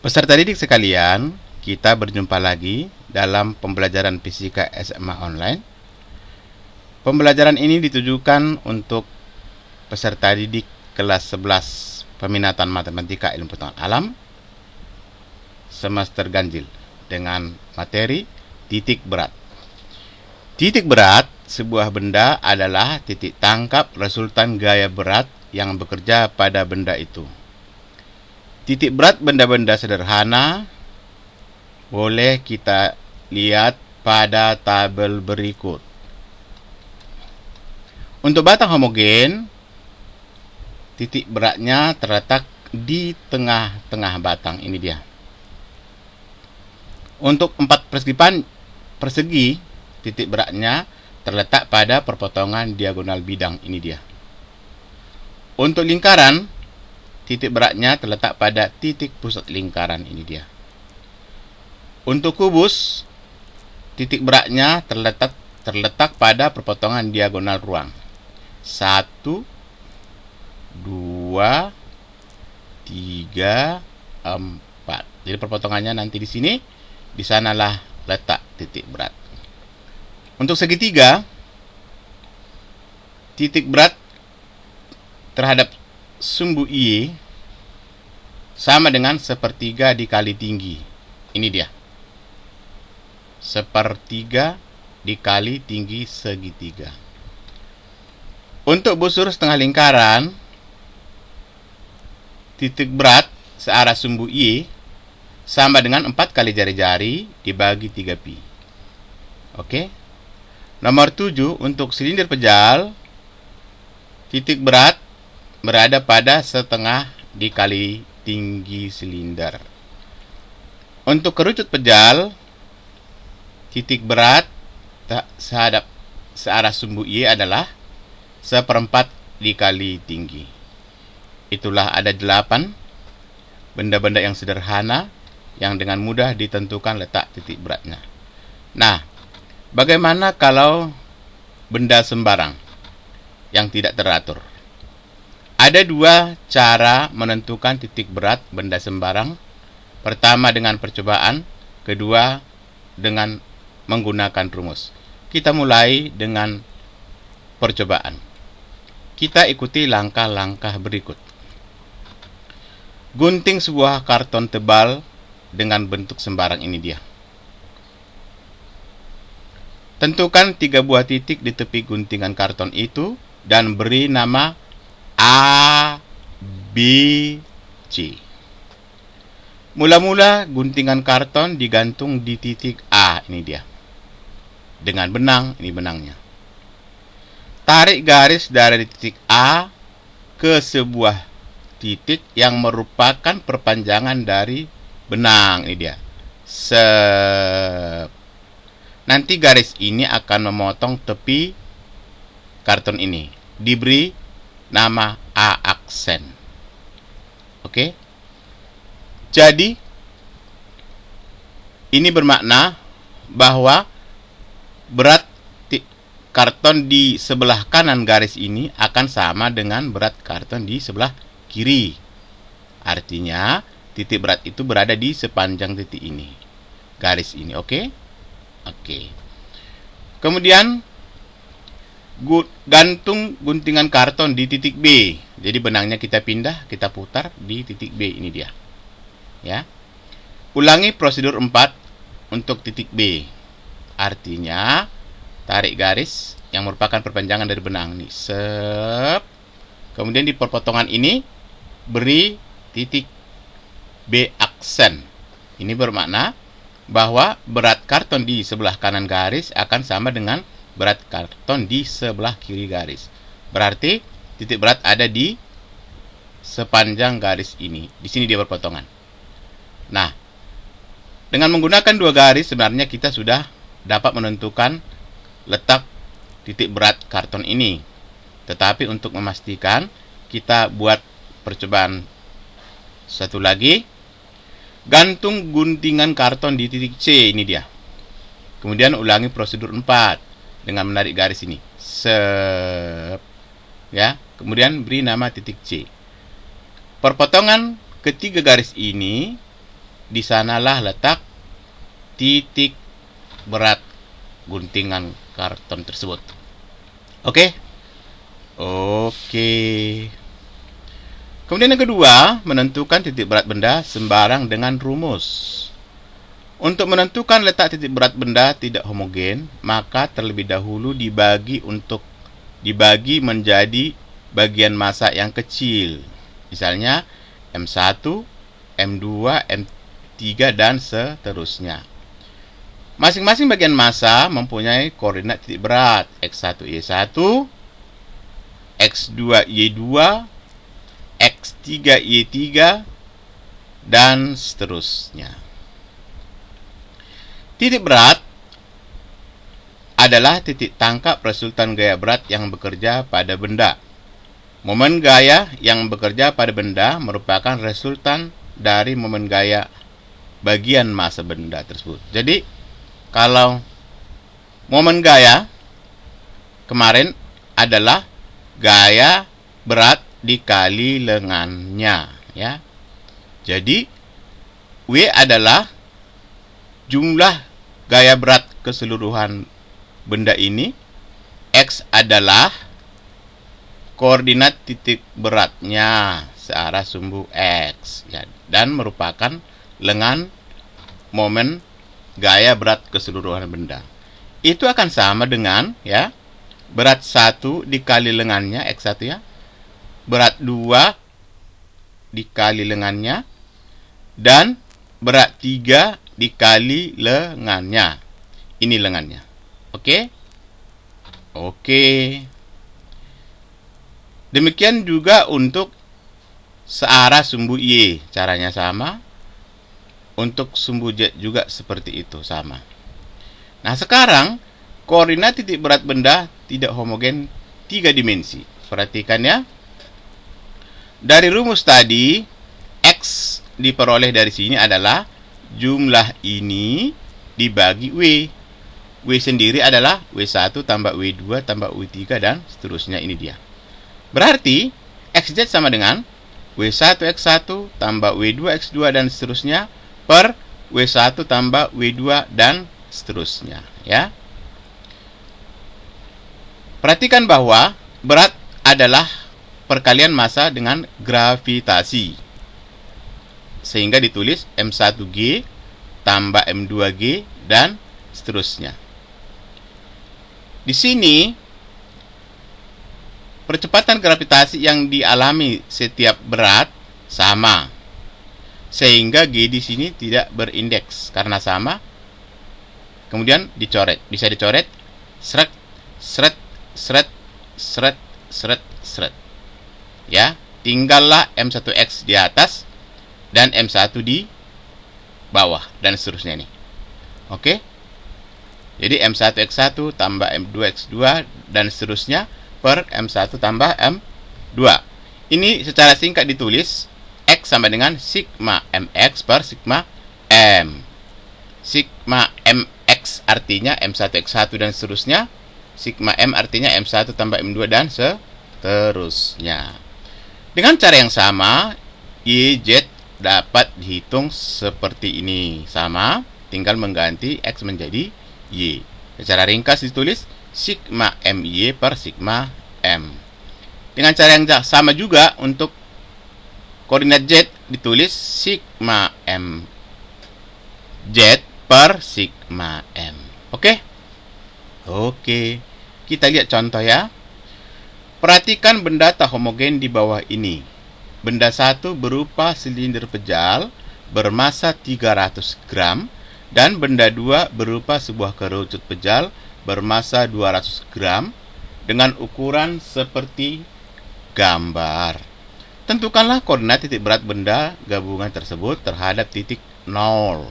Peserta didik sekalian, kita berjumpa lagi dalam pembelajaran fisika SMA online. Pembelajaran ini ditujukan untuk peserta didik kelas 11 peminatan matematika ilmu pengetahuan alam semester ganjil dengan materi titik berat. Titik berat sebuah benda adalah titik tangkap resultan gaya berat yang bekerja pada benda itu. Titik berat benda-benda sederhana boleh kita lihat pada tabel berikut. Untuk batang homogen, titik beratnya terletak di tengah-tengah batang, ini dia. Untuk 4 persegi, titik beratnya terletak pada perpotongan diagonal bidang, ini dia. Untuk lingkaran, titik beratnya terletak pada titik pusat lingkaran, ini dia. Untuk kubus, titik beratnya terletak pada perpotongan diagonal ruang. 1, 2, 3, 4. Jadi perpotongannya nanti di sini, di sanalah letak titik berat. Untuk segitiga, titik berat terhadap sumbu I sama dengan sepertiga dikali tinggi. Ini dia. Sepertiga dikali tinggi segitiga. Untuk busur setengah lingkaran, titik berat searah sumbu I sama dengan 4 kali jari-jari dibagi 3pi. Oke. Nomor 7, untuk silinder pejal, titik berat berada pada setengah dikali tinggi silinder. Untuk kerucut pejal, titik berat searah sumbu I adalah 1/4 dikali tinggi. Itulah ada 8 benda-benda yang sederhana yang dengan mudah ditentukan letak titik beratnya. Nah, bagaimana kalau benda sembarang yang tidak teratur? Ada 2 cara menentukan titik berat benda sembarang. Pertama dengan percobaan, kedua dengan menggunakan rumus. Kita mulai dengan percobaan. Kita ikuti langkah-langkah berikut. Gunting sebuah karton tebal dengan bentuk sembarang, ini dia. Tentukan 3 buah titik di tepi guntingan karton itu dan beri nama A, B, C. Mula-mula guntingan karton digantung di titik A, ini dia. Dengan benang, ini benangnya. Tarik garis dari titik A ke sebuah titik yang merupakan perpanjangan dari benang, ini dia. Nanti garis ini akan memotong tepi karton ini. Diberi nama A aksen. Oke. Jadi ini bermakna bahwa berat karton di sebelah kanan garis ini akan sama dengan berat karton di sebelah kiri. Artinya titik berat itu berada di sepanjang titik ini, garis ini. Oke. Kemudian gantung guntingan karton di titik B. Jadi benangnya kita pindah, kita putar di titik B, ini dia. Ya. Ulangi prosedur 4 untuk titik B. Artinya tarik garis yang merupakan perpanjangan dari benang nih. Kemudian di perpotongan ini beri titik B aksen. Ini bermakna bahwa berat karton di sebelah kanan garis akan sama dengan berat karton di sebelah kiri garis. Berarti titik berat ada di sepanjang garis ini. Di sini dia berpotongan. Nah, dengan menggunakan 2 garis sebenarnya kita sudah dapat menentukan letak titik berat karton ini. Tetapi untuk memastikan, kita buat percobaan satu lagi. Gantung guntingan karton di titik C, ini dia. Kemudian ulangi prosedur 4 dengan menarik garis ini. Ya, kemudian beri nama titik C. Perpotongan ketiga garis ini di sanalah letak titik berat guntingan karton tersebut. Oke? Oke. Kemudian yang kedua, menentukan titik berat benda sembarang dengan rumus. Untuk menentukan letak titik berat benda tidak homogen, maka terlebih dahulu dibagi menjadi bagian massa yang kecil. Misalnya M1, M2, M3 dan seterusnya. Masing-masing bagian massa mempunyai koordinat titik berat X1 Y1, X2 Y2, X3 Y3 dan seterusnya. Titik berat adalah titik tangkap resultan gaya berat yang bekerja pada benda. Momen gaya yang bekerja pada benda merupakan resultan dari momen gaya bagian massa benda tersebut. Jadi, kalau momen gaya kemarin adalah gaya berat dikali lengannya, ya. Jadi, W adalah jumlah gaya berat keseluruhan benda ini. X adalah koordinat titik beratnya searah sumbu X, ya, dan merupakan lengan momen gaya berat keseluruhan benda. Itu akan sama dengan, ya, berat 1 dikali lengannya X1, ya, berat 2 dikali lengannya, dan berat 3 dikali lengannya. Ini lengannya. Oke? Oke. Demikian juga untuk searah sumbu Y. Caranya sama. Untuk sumbu Z juga seperti itu, sama. Nah, sekarang koordinat titik berat benda tidak homogen 3 dimensi. Perhatikan, ya. Dari rumus tadi, X diperoleh dari sini adalah jumlah ini dibagi W. W sendiri adalah W1 tambah W2 tambah W3 dan seterusnya. Ini dia. Berarti XZ sama dengan W1 X1 tambah W2 X2 dan seterusnya per W1 tambah W2 dan seterusnya, ya. Perhatikan bahwa berat adalah perkalian massa dengan gravitasi. Sehingga ditulis M1G tambah M2G dan seterusnya. Di sini percepatan gravitasi yang dialami setiap berat sama. Sehingga G di sini tidak berindeks karena sama. Kemudian dicoret, bisa dicoret sret sret sret sret sret sret. Ya, tinggallah M1X di atas dan M1 di bawah dan seterusnya nih. Oke? Jadi M1X1 tambah M2X2 dan seterusnya per M1 tambah M2. Ini secara singkat ditulis X sama dengan sigma MX per sigma M. Sigma MX artinya M1X1 dan seterusnya. Sigma M artinya M1 tambah M2 dan seterusnya. Dengan cara yang sama, YZ dapat dihitung seperti ini. Sama, tinggal mengganti X menjadi Y. Secara ringkas ditulis sigma MY per sigma M. Dengan cara yang sama juga untuk koordinat Z ditulis sigma M Z per sigma M. Oke? Oke. Kita lihat contoh, ya. Perhatikan benda tak homogen di bawah ini. Benda satu berupa silinder pejal bermassa 300 gram dan benda dua berupa sebuah kerucut pejal bermassa 200 gram dengan ukuran seperti gambar. Tentukanlah koordinat titik berat benda gabungan tersebut terhadap titik 0.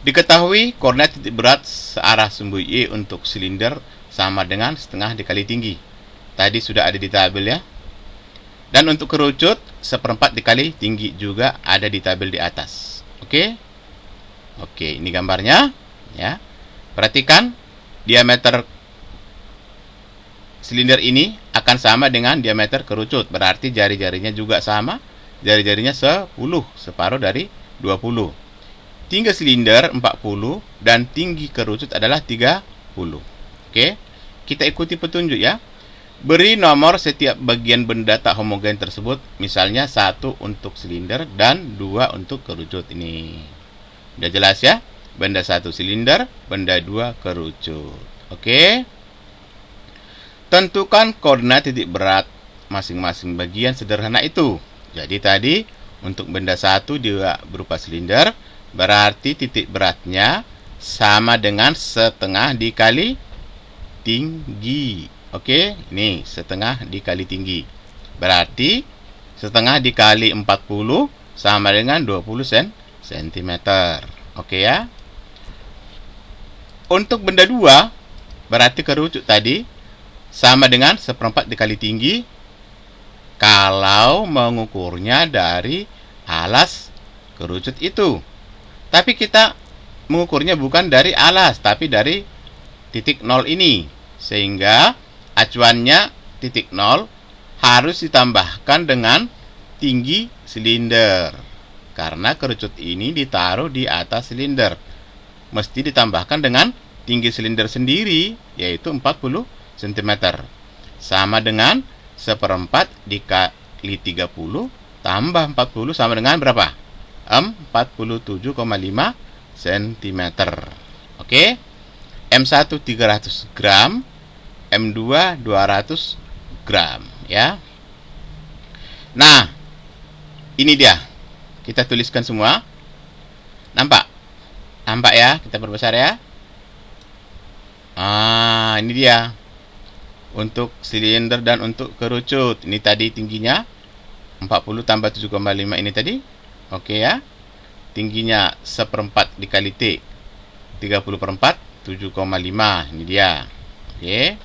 Diketahui koordinat titik berat searah sumbu Y untuk silinder sama dengan setengah dikali tinggi. Tadi sudah ada di tabel, ya. Dan untuk kerucut, seperempat dikali tinggi juga ada di tabel di atas. Oke? Oke, ini gambarnya, ya. Perhatikan, diameter silinder ini akan sama dengan diameter kerucut. Berarti jari-jarinya juga sama. Jari-jarinya 10, separuh dari 20. Tinggi silinder 40 dan tinggi kerucut adalah 30. Oke, kita ikuti petunjuk ya. Beri nomor setiap bagian benda tak homogen tersebut, misalnya 1 untuk silinder dan 2 untuk kerucut. Ini udah jelas ya. Benda 1 silinder, benda 2 kerucut. Oke. Tentukan koordinat titik berat masing-masing bagian sederhana itu. Jadi tadi untuk benda 1 dia berupa silinder, berarti titik beratnya sama dengan setengah dikali tinggi. Oke, ini setengah dikali tinggi. Berarti setengah dikali 40 sama dengan 20 cm. Oke ya. Untuk benda 2, berarti kerucut tadi sama dengan seperempat dikali tinggi kalau mengukurnya dari alas kerucut itu. Tapi kita mengukurnya bukan dari alas, tapi dari titik 0 ini. Sehingga acuannya titik 0 harus ditambahkan dengan tinggi silinder. Karena kerucut ini ditaruh di atas silinder. Mesti ditambahkan dengan tinggi silinder sendiri, yaitu 40 cm. Sama dengan seperempat dikali 30 tambah 40 sama dengan berapa? 47,5 cm. Oke. M1 300 gram, M2 200 gram ya. Nah, ini dia. Kita tuliskan semua. Nampak? Nampak ya? Kita perbesar ya. Ini dia. Untuk silinder dan untuk kerucut. Ini tadi tingginya 40 tambah 7,5 ini tadi. Oke ya. Tingginya seperempat dikali T 30 per 4 7,5. Ini dia. Oke.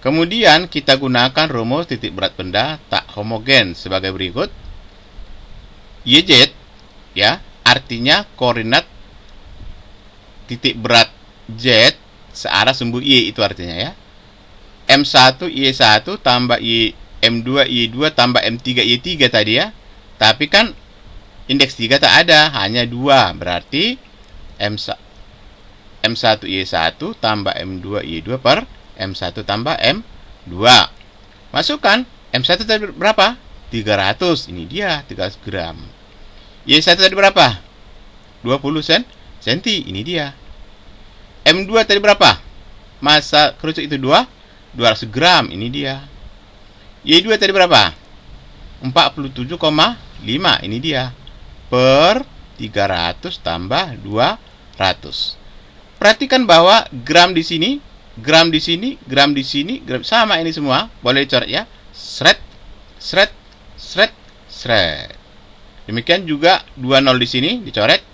Kemudian kita gunakan rumus titik berat benda tak homogen sebagai berikut. YZ ya, artinya koordinat titik berat Z searah sumbu Y, itu artinya ya. M1 Y1 tambah Y M2 Y2 tambah M3 Y3 tadi ya. Tapi kan indeks 3 tak ada, hanya 2. Berarti M1 Y1 tambah M2 Y2 per M1 tambah M2. Masukkan M1 tadi berapa? 300. Ini dia 300 gram. Y1 tadi berapa? 20 cm. Ini dia. M2 tadi berapa? Massa kerucut itu 200 gram. Ini dia. Y2 tadi berapa? 47,5. Ini dia. Per 300 tambah 200. Perhatikan bahwa gram di sini, gram di sini, gram di sini, gram sama ini semua. Boleh dicoret ya. Sret, sret, sret, sret. Demikian juga 20 di sini dicoret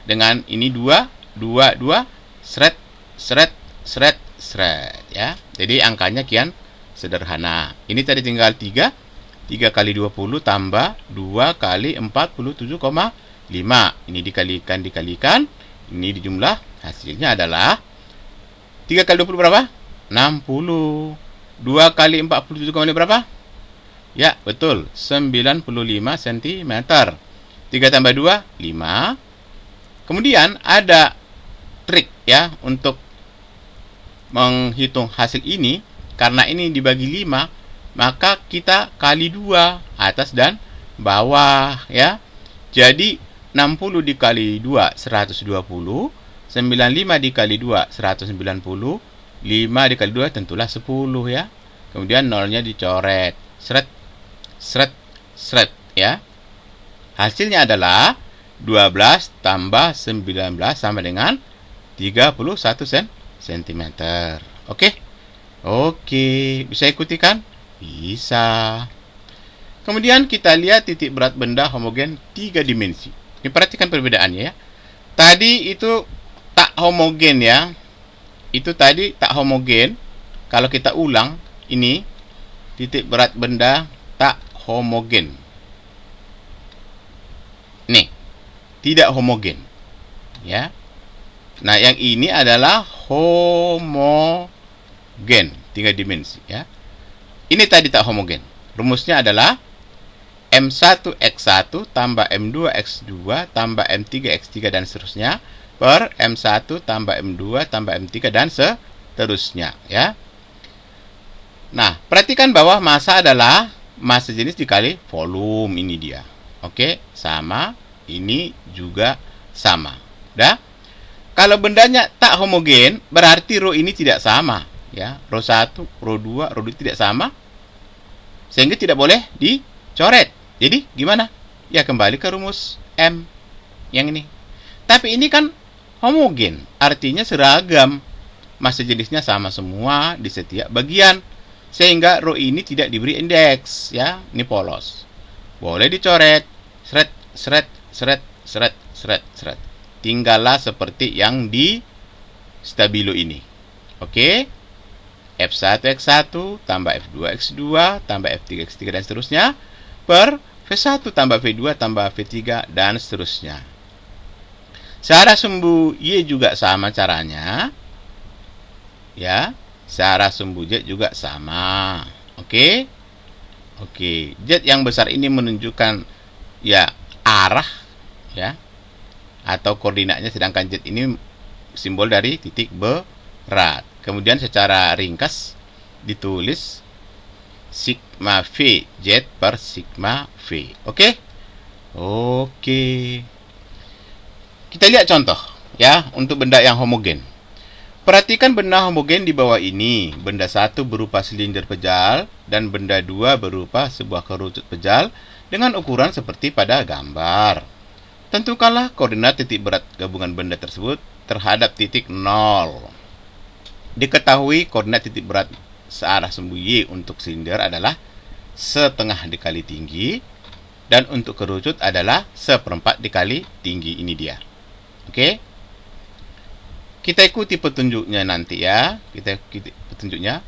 dengan ini 2, 2, 2, sret, sret, sret, sret ya. Jadi angkanya kian sederhana. Ini tadi tinggal 3 kali 20 tambah 2 kali 47,5. Ini dikalikan. Ini dijumlah. Hasilnya adalah 3 kali 20 berapa? 60. 2 kali 47,5 berapa? Ya, betul. 95 cm. 3 tambah 2, 5. Kemudian ada trik ya untuk menghitung hasil ini. Karena ini dibagi 5, maka kita kali 2 atas dan bawah ya. Jadi 60 dikali 2 120, 95 dikali 2 190, 5 dikali 2 tentulah 10 ya. Kemudian nolnya dicoret. Sret, sret, sret ya. Hasilnya adalah 12 tambah 19 sama dengan 31 cm. Oke. Oke, bisa ikuti kan? Bisa. Kemudian kita lihat titik berat benda homogen 3 dimensi. Ini perhatikan perbedaannya ya. Tadi itu tak homogen ya. Itu tadi tak homogen. Kalau kita ulang, ini titik berat benda tak homogen. Nih, tidak homogen. Ya. Nah, yang ini adalah homogen, 3 dimensi ya. Ini tadi tak homogen. Rumusnya adalah M1X1 tambah M2X2 tambah M3X3 dan seterusnya per M1 tambah M2 tambah M3 dan seterusnya, ya. Nah, perhatikan bahwa massa adalah massa jenis dikali volume, ini dia. Oke, sama, ini juga sama. Dah. Kalau bendanya tak homogen, berarti rho ini tidak sama, ya. Rho 1, rho 2, rho 2 tidak sama, sehingga tidak boleh dicoret. Jadi, gimana? Ya, kembali ke rumus M yang ini. Tapi ini kan homogen, artinya seragam. Massa jenisnya sama semua di setiap bagian. Sehingga rho ini tidak diberi indeks, ya. Ini polos. Boleh dicoret. Seret, seret, seret, seret, seret, seret. Tinggallah seperti yang di stabilo ini. Oke. F1X1 tambah F2X2 tambah F3X3 dan seterusnya per V1 tambah V2 tambah V3 dan seterusnya. Searah sumbu Y juga sama caranya. Ya. Searah sumbu Z juga sama. Oke. Oke. Z yang besar ini menunjukkan ya arah, ya, atau koordinatnya, sedangkan Z ini simbol dari titik berat. Kemudian secara ringkas ditulis sigma V Z per sigma V. Oke. Oke. Kita lihat contoh, ya, untuk benda yang homogen. Perhatikan benda homogen di bawah ini. Benda 1 berupa silinder pejal dan benda 2 berupa sebuah kerucut pejal dengan ukuran seperti pada gambar. Tentukanlah koordinat titik berat gabungan benda tersebut terhadap titik 0. Diketahui koordinat titik berat searah sumbu Y untuk silinder adalah setengah dikali tinggi dan untuk kerucut adalah seperempat dikali tinggi. Ini dia. Oke. Kita ikuti petunjuknya nanti, ya. Kita ikuti petunjuknya.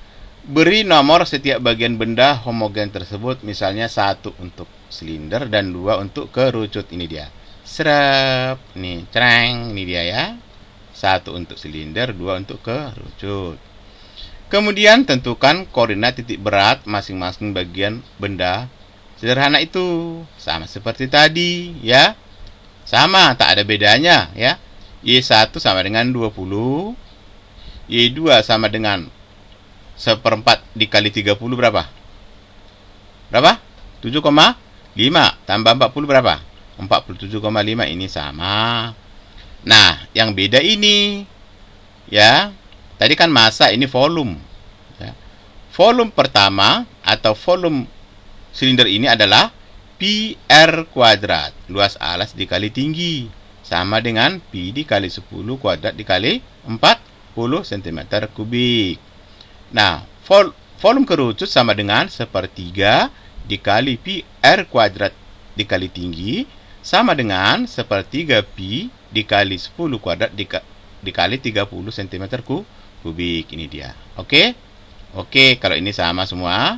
Beri nomor setiap bagian benda homogen tersebut, misalnya 1 untuk silinder dan 2 untuk kerucut. Ini dia. Serap. Nih, cereng. Ini dia, ya. 1 untuk silinder, 2 untuk kerucut. Kemudian tentukan koordinat titik berat masing-masing bagian benda. Sederhana itu. Sama seperti tadi, ya. Sama, tak ada bedanya, ya. Y1 sama dengan 20. Y2 sama dengan seperempat dikali 30 berapa? Berapa? 7,5 tambah 40 berapa? 47,5. Ini sama. Nah, yang beda ini, ya. Tadi kan massa, ini volume, ya. Volume pertama atau volume silinder ini adalah pi R kuadrat, luas alas dikali tinggi, sama dengan pi dikali 10 kuadrat dikali 40 cm kubik. Nah, volume kerucut sama dengan sepertiga dikali pi R kuadrat dikali tinggi, sama dengan sepertiga pi dikali 10 kuadrat dikali 30 cm kubik. Ini dia. Oke? Oke, kalau ini sama semua.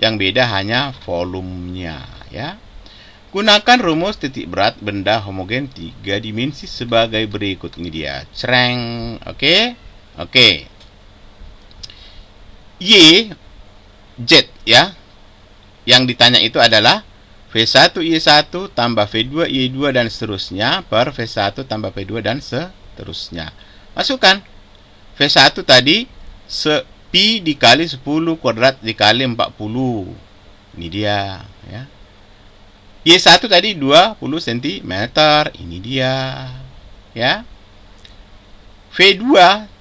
Yang beda hanya volumenya, ya. Gunakan rumus titik berat benda homogen 3 dimensi sebagai berikut. Ini dia. Cereng. Oke? Oke. Y, Z, ya. Yang ditanya itu adalah V1 Y1 tambah V2 Y2 dan seterusnya per V1 tambah V2 dan seterusnya. Masukkan. V1 tadi pi dikali 10 kuadrat dikali 40. Ini dia, ya. Y1 tadi 20 cm. Ini dia, ya. V2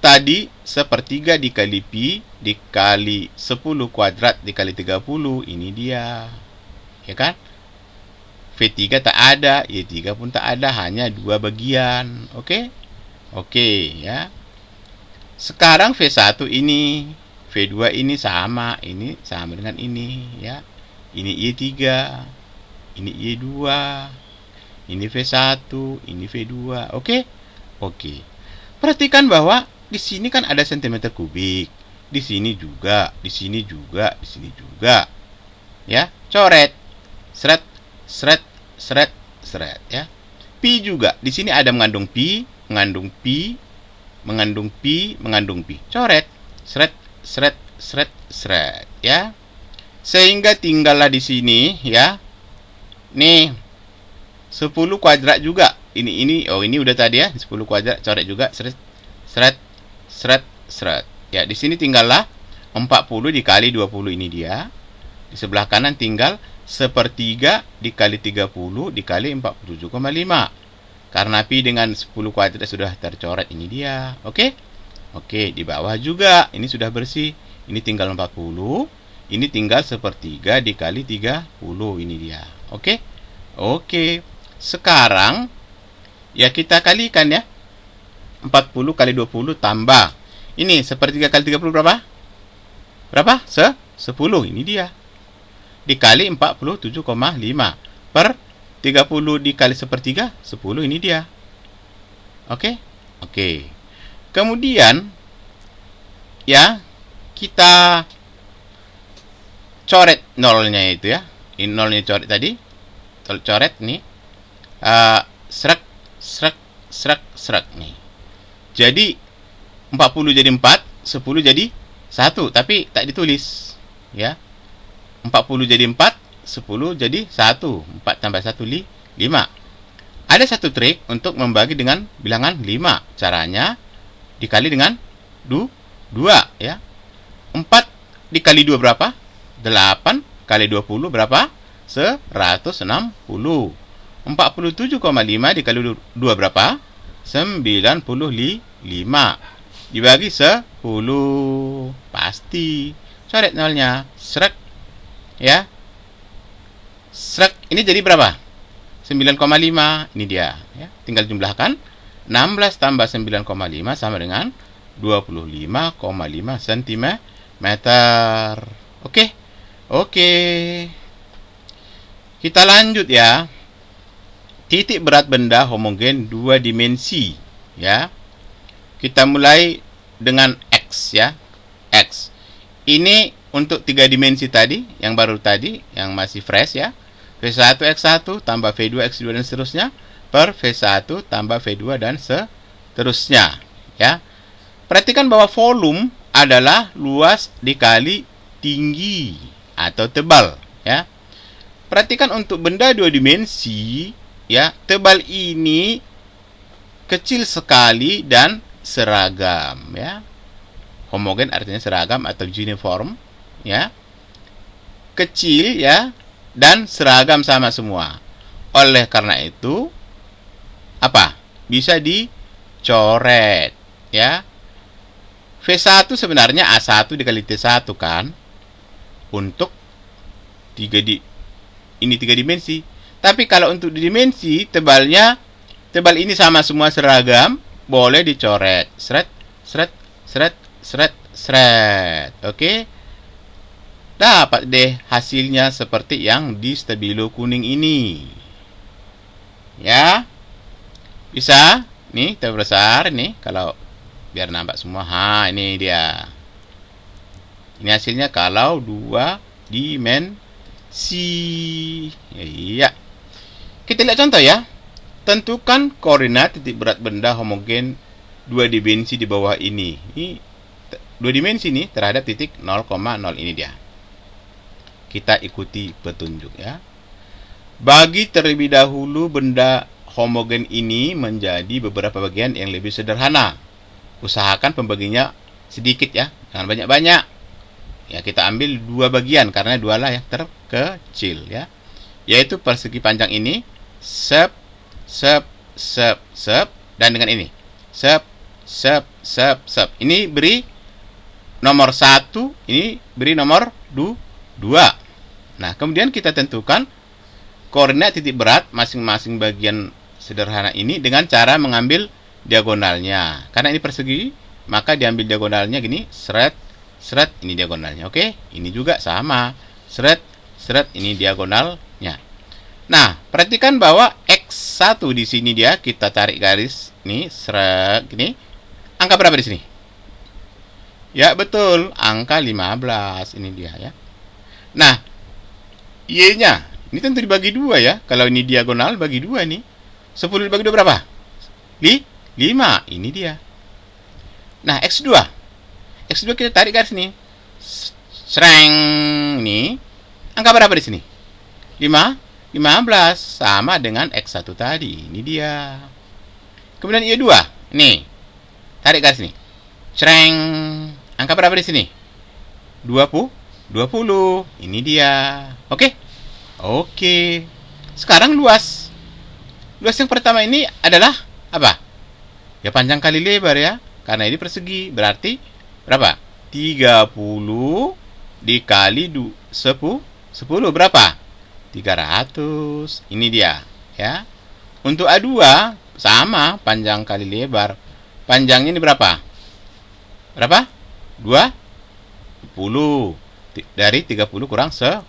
tadi sepertiga dikali pi dikali 10 kuadrat dikali 30. Ini dia, ya kan? V3 tak ada, Y3 pun tak ada, hanya 2 bagian. Oke? Oke, ya. Sekarang V1 ini, V2 ini sama dengan ini, ya. Ini Y3, ini Y2, ini V1, ini V2. Oke? Oke. Perhatikan bahwa di sini kan ada cm kubik. Di sini juga, di sini juga, di sini juga. Ya, coret. Seret, seret, seret, seret, ya. Pi juga. Di sini ada mengandung pi, mengandung pi, mengandung pi, mengandung pi. Coret. Seret, seret, seret, seret, ya. Sehingga tinggallah di sini, ya. Nih, 10 kuadrat juga. Ini udah tadi ya, 10 kuadrat coret juga. Seret, seret, seret, seret. Ya, di sini tinggallah 40 dikali 20 ini dia. Di sebelah kanan tinggal sepertiga dikali 30 dikali 47,5. Karena pi dengan 10 kuadrat sudah tercoret, ini dia. Oke? Oke, di bawah juga ini sudah bersih. Ini tinggal 40. Ini tinggal sepertiga dikali 30, ini dia. Oke? Oke. Sekarang ya kita kalikan ya. 40 kali 20 tambah. Ini sepertiga kali 30 berapa? Berapa? 10. Ini dia. Dikali 47,5 per 30 dikali sepertiga 10, ini dia. Oke? Oke. Kemudian ya kita coret nolnya itu ya. Ini nolnya coret tadi. Coret nih. Serak, serak, serak, serak nih. Jadi 40 jadi 4, 10 jadi 1, tapi tak ditulis ya. 40 jadi 4, 10 jadi 1. 4 tambah 1, 5. Ada satu trik untuk membagi dengan bilangan 5. Caranya dikali dengan 2 ya. 4 dikali 2 berapa? 8 kali 20 berapa? 160. 47,5 dikali 2 berapa? 95. Dibagi 10. Pasti. Coret nolnya. Srek. Ya. Srek. Ini jadi berapa? 9,5. Ini dia. Ya. Tinggal jumlahkan. 16 tambah 9,5 sama dengan 25,5 cm. Oke. Oke. Kita lanjut ya. Titik berat benda homogen 2 dimensi ya. Kita mulai dengan X ya. X. Ini untuk 3 dimensi tadi, yang baru tadi, yang masih fresh ya. V1 X1 tambah V2 X2 dan seterusnya per V1 tambah V2 dan seterusnya ya. Perhatikan bahwa volume adalah luas dikali tinggi atau tebal ya. Perhatikan untuk benda 2 dimensi ya, tebal ini kecil sekali dan seragam ya. Homogen artinya seragam atau uniform ya. Kecil ya dan seragam sama semua. Oleh karena itu apa? Bisa dicoret ya. V1 sebenarnya A1 dikali T1 kan. Untuk 3 dimensi. Tapi kalau untuk dimensi tebal ini sama semua seragam, boleh dicoret. Seret, seret, seret, seret, seret. Oke. Dapat deh hasilnya seperti yang di stabilo kuning ini. Ya. Bisa. Nih, terbesar nih kalau biar nampak semua. Ini dia. Ini hasilnya kalau 2 dimensi. Iya. Kita lihat contoh ya. Tentukan koordinat titik berat benda homogen 2 dimensi di bawah ini. Ini 2 dimensi nih terhadap titik 0,0 ini dia. Kita ikuti petunjuk ya. Bagi terlebih dahulu benda homogen ini menjadi beberapa bagian yang lebih sederhana. Usahakan pembaginya sedikit ya, jangan banyak-banyak. Ya, kita ambil 2 bagian karena 2 lah yang terkecil ya. Yaitu persegi panjang ini sep, sep, sep, sep, dan dengan ini sep, sep, sep, sep. Ini beri nomor 1, ini beri nomor 2. Nah, kemudian kita tentukan koordinat titik berat masing-masing bagian sederhana ini dengan cara mengambil diagonalnya. Karena ini persegi, maka diambil diagonalnya gini, seret, seret, ini diagonalnya. Oke, ini juga sama, seret, seret, ini diagonalnya. Nah, perhatikan bahwa X1 di sini dia kita tarik garis nih, seret gini. Angka berapa di sini? Ya, betul, angka 15 ini dia ya. Nah, Y-nya ini tentu dibagi 2 ya. Kalau ini diagonal bagi 2 nih. 10 dibagi 2 berapa? 5. Ini dia. Nah, X2. X2 kita tarik garis nih. Sreng nih. Angka berapa di sini? 5. 15 sama dengan X1 tadi. Ini dia. Kemudian Y2. Nih. Tarik garis nih. Cereng. Angka berapa di sini? 20. Ini dia. Oke? Oke. Sekarang luas. Luas yang pertama ini adalah apa? Ya panjang kali lebar ya. Karena ini persegi. Berarti berapa? 30 dikali 10 berapa? 300. Ini dia ya. Untuk A2 sama panjang kali lebar. Panjangnya ini berapa? Berapa? 20. Dari 30 kurang 10.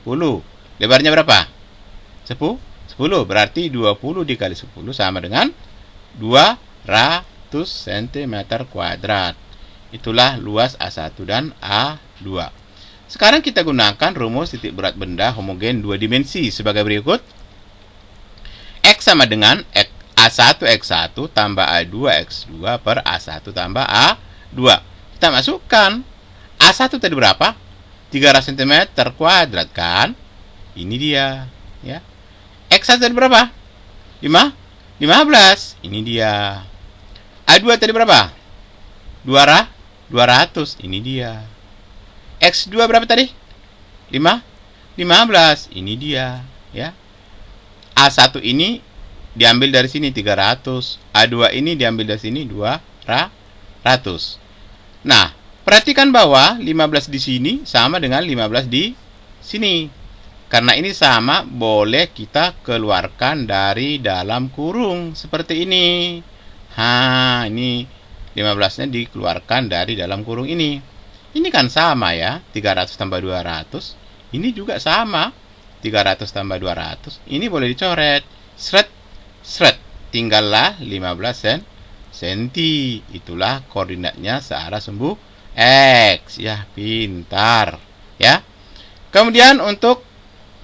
Lebarnya berapa? 10. Berarti 20 dikali 10 sama dengan 200 cm kuadrat. Itulah luas A1 dan A2. Sekarang kita gunakan rumus titik berat benda homogen 2 dimensi sebagai berikut. X sama dengan A1 X1 tambah A2 X2 per A1 tambah A2. Kita masukkan. A1 tadi berapa? 300 cm kuadrat kan? Ini dia. Ya. X1 tadi berapa? 15. Ini dia. A2 tadi berapa? 200. Ini dia. X2 berapa tadi? 15. Ini dia. Ya. A1 ini diambil dari sini 300. A2 ini diambil dari sini 200. Nah, perhatikan bahwa 15 di sini sama dengan 15 di sini. Karena ini sama, boleh kita keluarkan dari dalam kurung seperti ini. Ini 15-nya dikeluarkan dari dalam kurung ini. Ini kan sama ya, 300 tambah 200. Ini juga sama, 300 tambah 200. Ini boleh dicoret. Sret. Tinggallah 15 cm. Itulah koordinatnya searah sumbu X. Ya, pintar. Ya. Kemudian untuk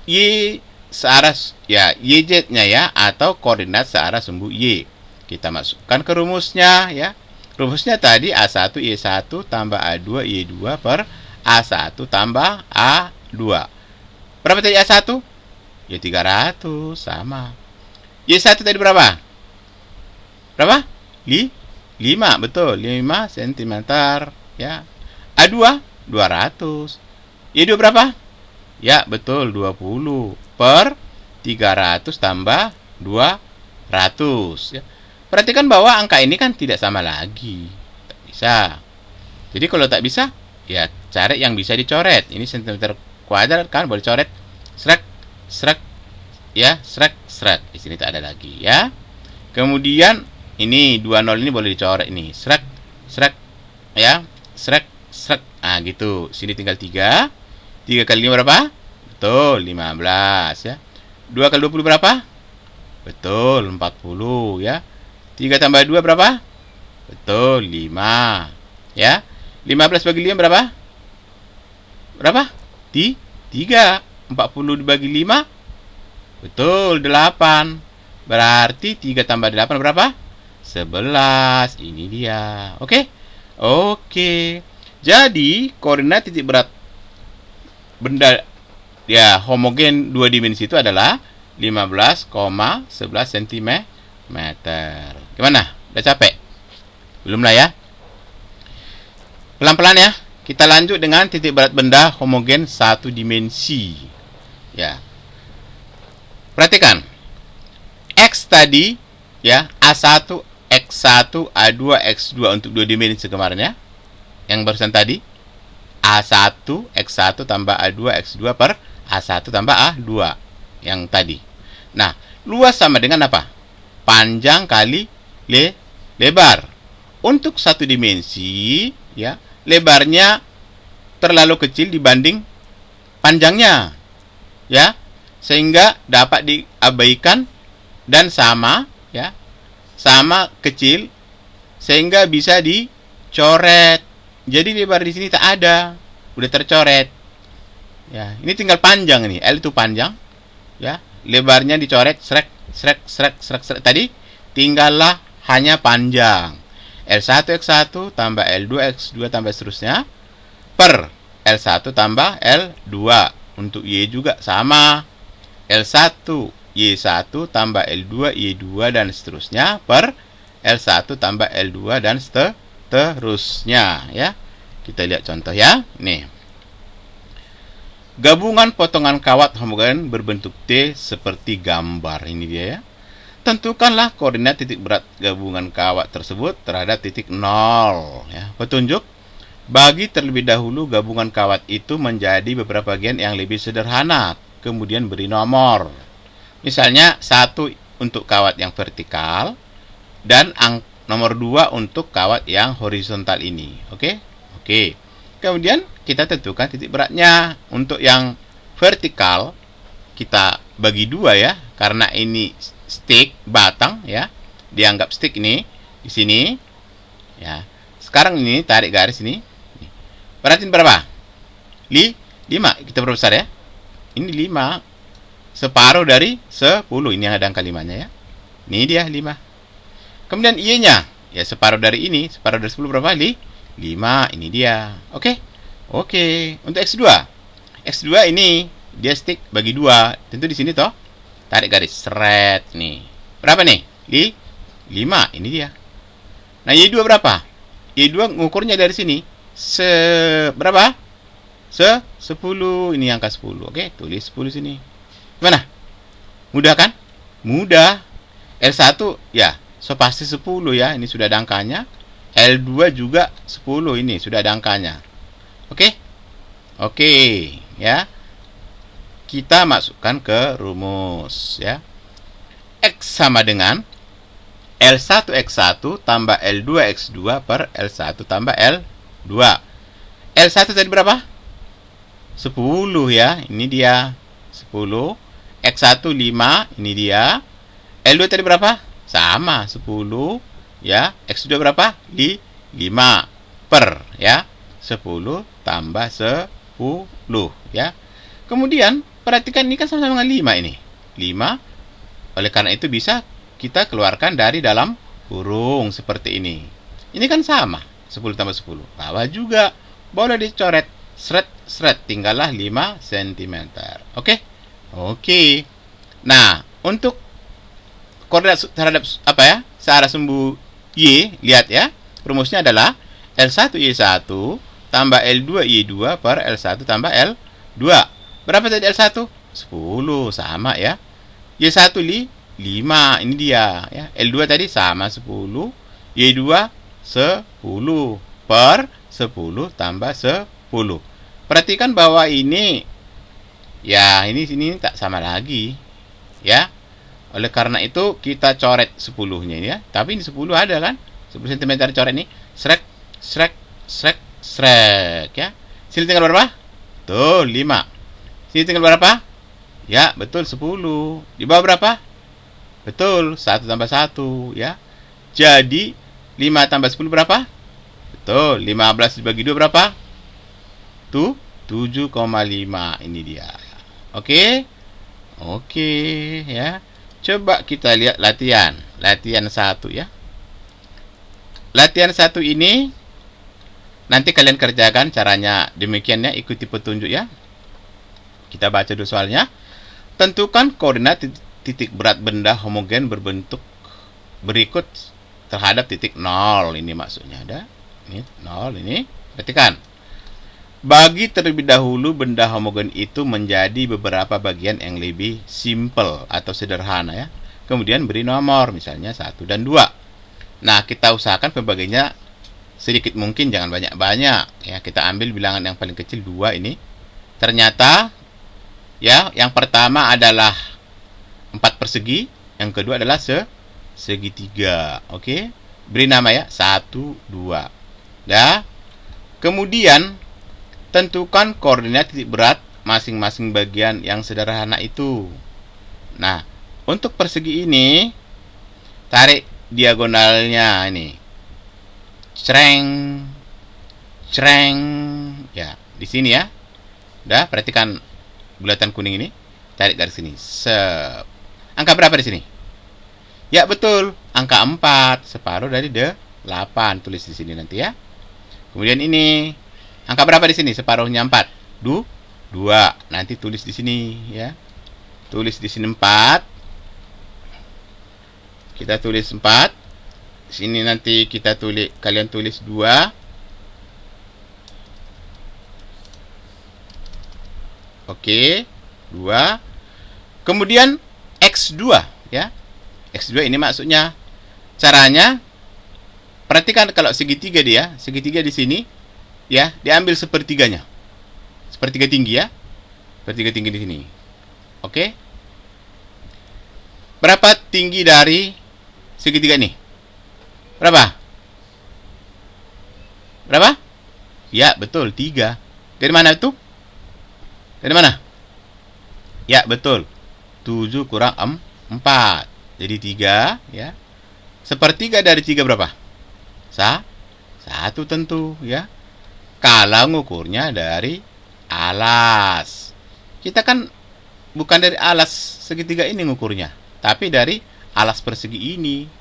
Y searah, ya, YZ-nya ya, atau koordinat searah sumbu Y. Kita masukkan ke rumusnya ya. Rumusnya tadi A1 Y1 tambah A2 Y2 per A1 tambah A2. Berapa tadi A1? Ya 300, sama. Y1 tadi berapa? Berapa? 5, betul. 5 cm ya. A2 200. Y2 berapa? Ya, betul, 20 per 300 tambah 200 ya. Perhatikan bahwa angka ini kan tidak sama lagi. Tak bisa. Jadi kalau tak bisa, ya cari yang bisa dicoret. Ini cm kuadrat kan boleh coret. Srek. Ya, srek. Di sini tak ada lagi ya. Kemudian ini 20 ini boleh dicoret ini. Srek. Ya, srek. Ah, gitu. Sini tinggal 3. 3 kali 5 berapa? Betul, 15 ya. 2 kali 20 berapa? Betul, 40 ya. 3 tambah 2 berapa? Betul, 5. Ya. 15 bagi 5 berapa? Berapa? 3. 40 dibagi 5? Betul, 8. Berarti 3 tambah 8 berapa? 11. Ini dia. Oke? Oke. Jadi, koordinat titik berat benda ya homogen 2 dimensi itu adalah 15,11 cm. Gimana? Udah capek? Belum lah ya? Pelan-pelan ya. Kita lanjut dengan titik berat benda homogen 1 dimensi. Ya. Perhatikan. X tadi ya, A1 X1 A2 X2 untuk 2 dimensi kemarin ya. Yang barusan tadi A1 X1 tambah A2 X2 per A1 tambah A2 yang tadi. Nah, luas sama dengan apa? Panjang kali lebar. Untuk 1 dimensi ya, lebarnya terlalu kecil dibanding panjangnya ya, sehingga dapat diabaikan dan sama ya, sama kecil sehingga bisa dicoret. Jadi lebar di sini tak ada, udah tercoret ya. Ini tinggal panjang nih, L itu panjang ya, lebarnya dicoret srek. Tadi tinggallah hanya panjang. L1 X1 tambah L2 X2 tambah seterusnya per L1 tambah L2. Untuk Y juga sama. L1 Y1 tambah L2 Y2 dan seterusnya per L1 tambah L2 dan seterusnya ya. Kita lihat contoh ya. Nih. Gabungan potongan kawat homogen berbentuk T seperti gambar. Ini dia ya. Tentukanlah koordinat titik berat gabungan kawat tersebut terhadap titik 0 ya. Petunjuk: bagi terlebih dahulu gabungan kawat itu menjadi beberapa bagian yang lebih sederhana, kemudian beri nomor. Misalnya 1 untuk kawat yang vertikal dan nomor 2 untuk kawat yang horizontal ini. Oke? Oke. Kemudian kita tentukan titik beratnya. Untuk yang vertikal kita bagi 2 ya, karena ini stick batang ya. Dianggap stick ini di sini ya. Sekarang ini tarik garis ini. Perhatiin berapa? 5. Kita perbesar ya. Ini 5. Separuh dari 10. Ini yang ada angka 5-nya ya. Ini dia 5. Kemudian Y-nya. Ya separuh dari ini. Separuh dari 10 berapa? 5. Ini dia. Oke. Oke. Untuk X2. X2 ini dia stick bagi 2. Tentu di sini toh. Tarik garis. Seret nih. Berapa nih? 5. Ini dia. Nah Y2 berapa? Y2 ngukurnya dari sini. Berapa? 10. Ini angka 10. Oke, tulis 10 sini. Gimana? Mudah kan? Mudah. L1 ya, so pasti 10 ya. Ini sudah ada angkanya. L2 juga 10. Ini sudah ada angkanya. Oke? Oke, ya. Kita masukkan ke rumus ya. X sama dengan L1 X1 tambah L2 X2 per L1 tambah L2. L1 tadi berapa? 10 ya. Ini dia 10. X1 5. Ini dia. L2 tadi berapa? Sama 10 ya. X2 berapa? 5 per ya. 10 tambah 10 ya. Kemudian perhatikan ini kan sama-sama dengan 5 ini. 5. Oleh karena itu bisa kita keluarkan dari dalam kurung seperti ini. Ini kan sama. 10 tambah 10. Bawah juga boleh dicoret. Seret. Tinggallah 5 cm. Oke? Oke. Nah, untuk koordinat terhadap apa ya? Searah sumbu Y, lihat ya. Rumusnya adalah L1 Y1 tambah L2 Y2 per L1 tambah L2. Berapa tadi L1? 10. Sama ya. Y1 5. Ini dia ya. L2 tadi sama 10. Y2 10 per 10 tambah 10. Perhatikan bahwa ini ya, ini sini tak sama lagi ya. Oleh karena itu kita coret 10-nya ya. Tapi ini 10 ada kan? 10 cm coret ini. Srek ya. Sini tinggal berapa? Tuh, 5. Sini tinggal berapa? Ya, betul 10. Di bawah berapa? Betul, 1 tambah 1 ya. Jadi 5 tambah 10 berapa? Betul, 15 dibagi 2 berapa? Tuh, 7,5. Ini dia. Oke? Oke ya. Coba kita lihat latihan 1 ya. Latihan 1 ini nanti kalian kerjakan caranya demikian ya, ikuti petunjuk ya. Kita baca dulu soalnya. Tentukan koordinat titik berat benda homogen berbentuk berikut terhadap titik 0. Ini maksudnya ada. Ini 0 ini. Perhatikan. Bagi terlebih dahulu benda homogen itu menjadi beberapa bagian yang lebih simple atau sederhana ya. Kemudian beri nomor, misalnya 1 dan 2. Nah, kita usahakan pembagiannya sedikit mungkin, jangan banyak-banyak ya. Kita ambil bilangan yang paling kecil 2 ini. Ternyata ya, yang pertama adalah 4 persegi, yang kedua adalah segitiga. Oke? Beri nama ya, 1, 2. Ya. Kemudian tentukan koordinat titik berat masing-masing bagian yang sederhana itu. Nah, untuk persegi ini tarik diagonalnya ini. Creng ya, di sini ya. Udah, perhatikan bulatan kuning ini. Tarik garis sini. Angka berapa di sini? Ya, betul. Angka 4, separuh dari 8. Tulis di sini nanti ya. Kemudian ini angka berapa di sini? Separuhnya 4. 2. Nanti tulis di sini ya. Tulis di sini 4. Kita tulis 4. Sini nanti kita tulis, kalian tulis 2. Oke, 2. Kemudian X2 ya. X2 ini maksudnya caranya, perhatikan kalau segitiga dia, segitiga di sini ya, diambil sepertiganya. Sepertiga tinggi ya. Sepertiga tinggi di sini. Oke. Berapa tinggi dari segitiga ini? Berapa? Berapa? Ya, betul, 3. Dari mana itu? Dari mana? Ya, betul. 7 kurang 4. Jadi 3 ya. Sepertiga dari 3 berapa? 1 tentu ya. Kalau ngukurnya dari alas. Kita kan bukan dari alas segitiga ini ngukurnya, tapi dari alas persegi ini.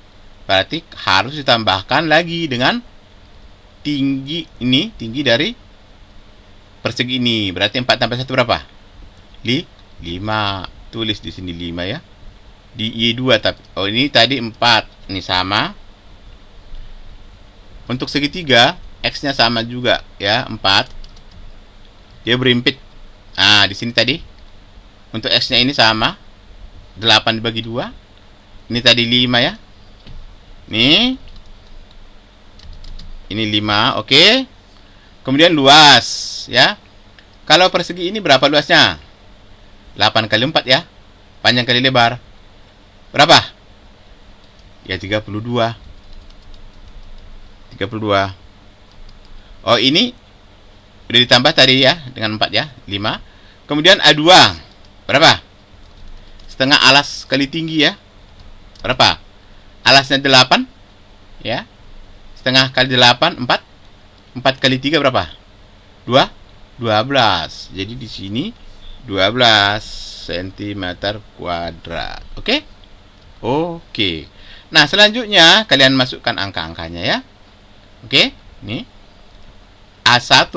Berarti harus ditambahkan lagi dengan tinggi ini, tinggi dari persegi ini. Berarti 4 tambah 1 berapa? 5. Tulis di sini 5 ya. Di Y2 tapi ini tadi 4. Ini sama. Untuk segitiga X-nya sama juga ya, 4. Dia berimpit. Nah, di sini tadi untuk X-nya ini sama. 8 dibagi 2. Ini tadi 5 ya. Nih. Ini 5, oke. Kemudian luas ya. Kalau persegi ini berapa luasnya? 8 kali 4 ya. Panjang kali lebar. Berapa? Ya 32. 32. Oh, ini udah ditambah tadi ya dengan 4 ya, 5. Kemudian A2. Berapa? Setengah alas kali tinggi ya. Berapa? Alasnya 8 ya. Setengah kali 8 4. 4 kali 3 berapa? 12. Jadi di sini 12 cm kuadrat. Oke? Oke. Nah, selanjutnya kalian masukkan angka-angkanya ya. Oke? Nih. A1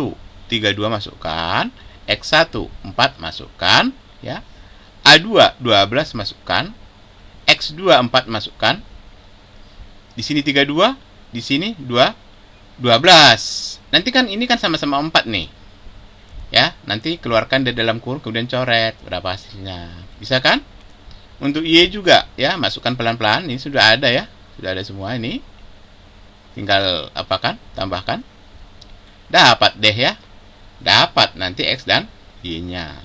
32 masukkan, X1 4 masukkan ya. A2 12 masukkan, X2 4 masukkan. Di sini 32, di sini 12. Nanti kan ini kan sama-sama 4 nih. Ya, nanti keluarkan dari dalam kurung kemudian coret berapa hasilnya. Bisa kan? Untuk Y juga ya, masukkan pelan-pelan. Ini sudah ada ya. Sudah ada semua ini. Tinggal apakan? Tambahkan. Dapat deh ya. Dapat nanti X dan Y-nya.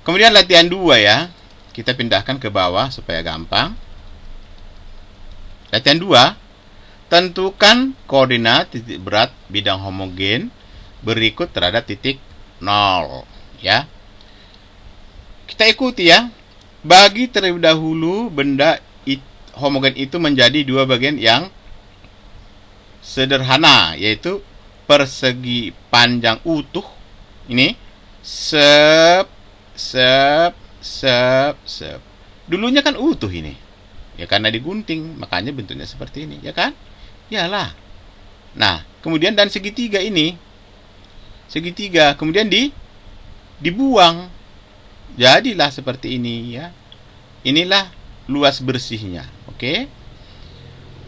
Kemudian latihan 2 ya. Kita pindahkan ke bawah supaya gampang. Latihan 2. Tentukan koordinat titik berat bidang homogen berikut terhadap titik 0 ya. Kita ikuti ya. Bagi terlebih dahulu benda homogen itu menjadi 2 bagian yang sederhana, yaitu persegi panjang utuh ini sep. Dulunya kan utuh ini. Ya karena digunting, makanya bentuknya seperti ini, ya kan? Iyalah. Nah, kemudian dan segitiga ini, segitiga kemudian dibuang, jadilah seperti ini ya. Inilah luas bersihnya. Oke.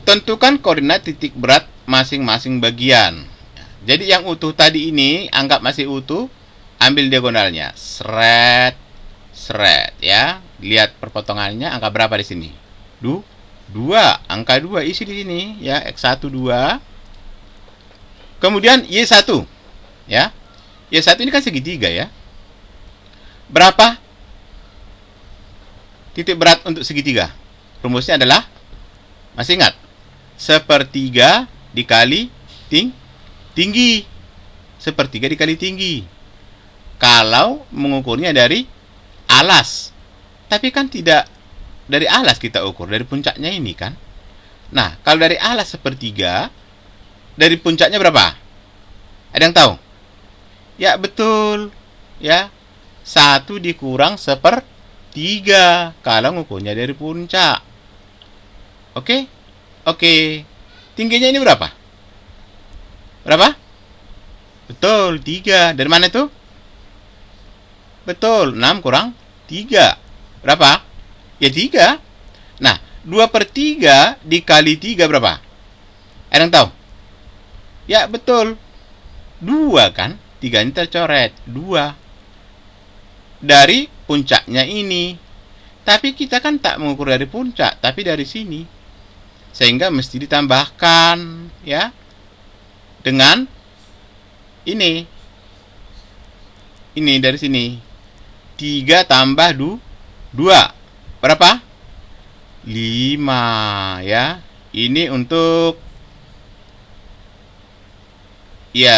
Tentukan koordinat titik berat masing-masing bagian. Jadi yang utuh tadi ini anggap masih utuh, ambil diagonalnya, seret ya. Lihat perpotongannya, angka berapa di sini? 2. Angka 2 isi di sini ya. X1 2. Kemudian Y1 ya. Y1 ini kan segitiga ya. Berapa titik berat untuk segitiga? Rumusnya adalah, masih ingat? Sepertiga dikali tinggi. Sepertiga dikali tinggi. Kalau mengukurnya dari alas. Tapi kan tidak dari alas kita ukur, dari puncaknya ini kan. Nah, kalau dari alas sepertiga, dari puncaknya berapa? Ada yang tahu? Ya, betul. Ya, 1 dikurang sepertiga kalau ngukurnya dari puncak. Oke? Oke. Tingginya ini berapa? Berapa? Betul, 3. Dari mana itu? Betul, 6 kurang 3. Berapa? Ya 3. Nah, 2/3 dikali 3 berapa? Ada yang tahu? Ya, betul. 2 kan? 3 ini tercoret. 2. Dari puncaknya ini. Tapi kita kan tak mengukur dari puncak, tapi dari sini. Sehingga mesti ditambahkan, ya, dengan ini. Ini dari sini. 3 tambah 2. Berapa? 5, ya. Ini untuk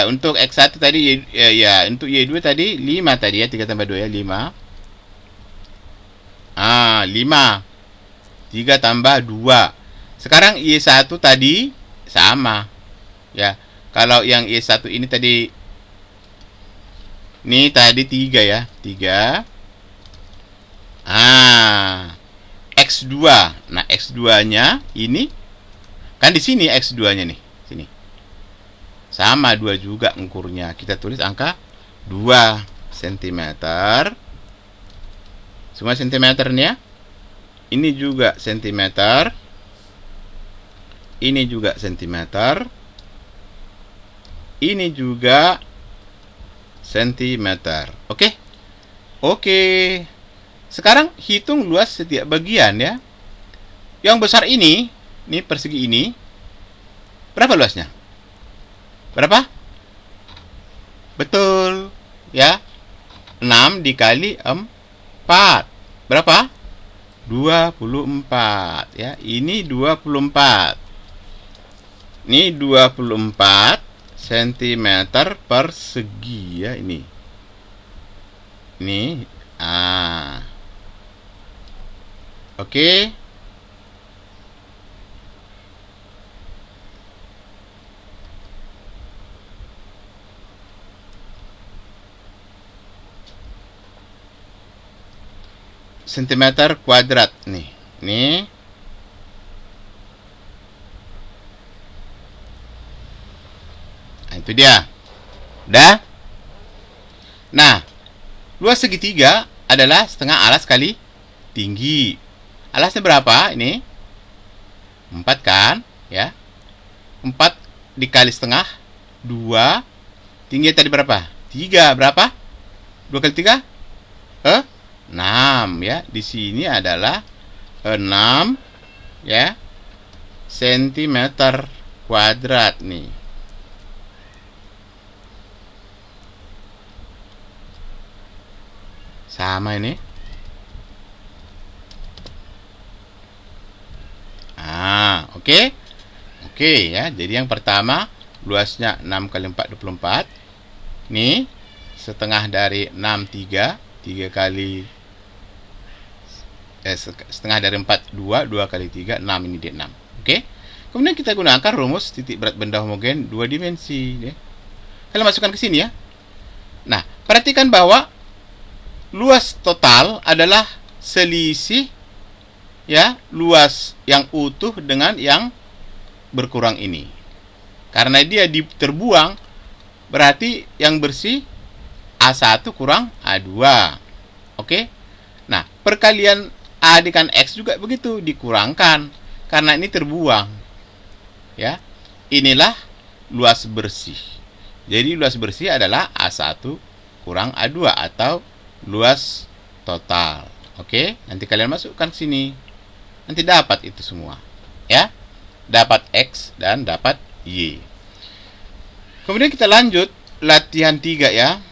untuk X1 tadi untuk Y2 tadi 5 tadi ya, 3 tambah 2 ya, 5. 5. 3 tambah 2. Sekarang Y1 tadi sama. Ya. Kalau yang Y1 ini tadi tadi 3 ya, 3. X2. Nah, X2-nya ini kan di sini X2-nya nih, sini. Sama 2 juga ukurnya. Kita tulis angka 2 cm. Semua sentimeternya. Ini juga sentimeter. Ini juga sentimeter. Ini juga sentimeter. Oke? Oke. Sekarang hitung luas setiap bagian ya. Yang besar ini persegi ini. Berapa luasnya? Berapa? Betul. Ya. 6 dikali 4. Berapa? 24. Ya. Ini 24. Ini 24 cm persegi ya ini. Ini. Oke. Sentimeter kuadrat nih. Nih. Nah, itu dia. Udah? Nah, luas segitiga adalah setengah alas kali tinggi. Alasnya berapa? Ini 4 kan? Ya. 4 dikali setengah 2. Tingginya tadi berapa? 3. Berapa? 2 kali 3? 6 ya. Di sini adalah 6 ya sentimeter kuadrat nih. Sama ini. Oke. Oke ya. Jadi yang pertama luasnya 6 kali 4 24. Nih setengah dari 6 3. 3 kali setengah dari 4 2. 2 kali 3 6. Ini dia 6. Oke. Kemudian kita gunakan rumus titik berat benda homogen 2 dimensi ya. Kalian masukkan ke sini ya. Nah, perhatikan bahwa luas total adalah selisih ya luas yang utuh dengan yang berkurang ini. Karena dia terbuang, berarti yang bersih A1 kurang A2. Oke? Nah, perkalian A dengan X juga begitu, dikurangkan karena ini terbuang. Ya. Inilah luas bersih. Jadi luas bersih adalah A1 kurang A2 atau luas total. Oke? Nanti kalian masukkan ke sini. Nanti dapat itu semua. Ya. Dapat X dan dapat Y. Kemudian kita lanjut latihan 3 ya.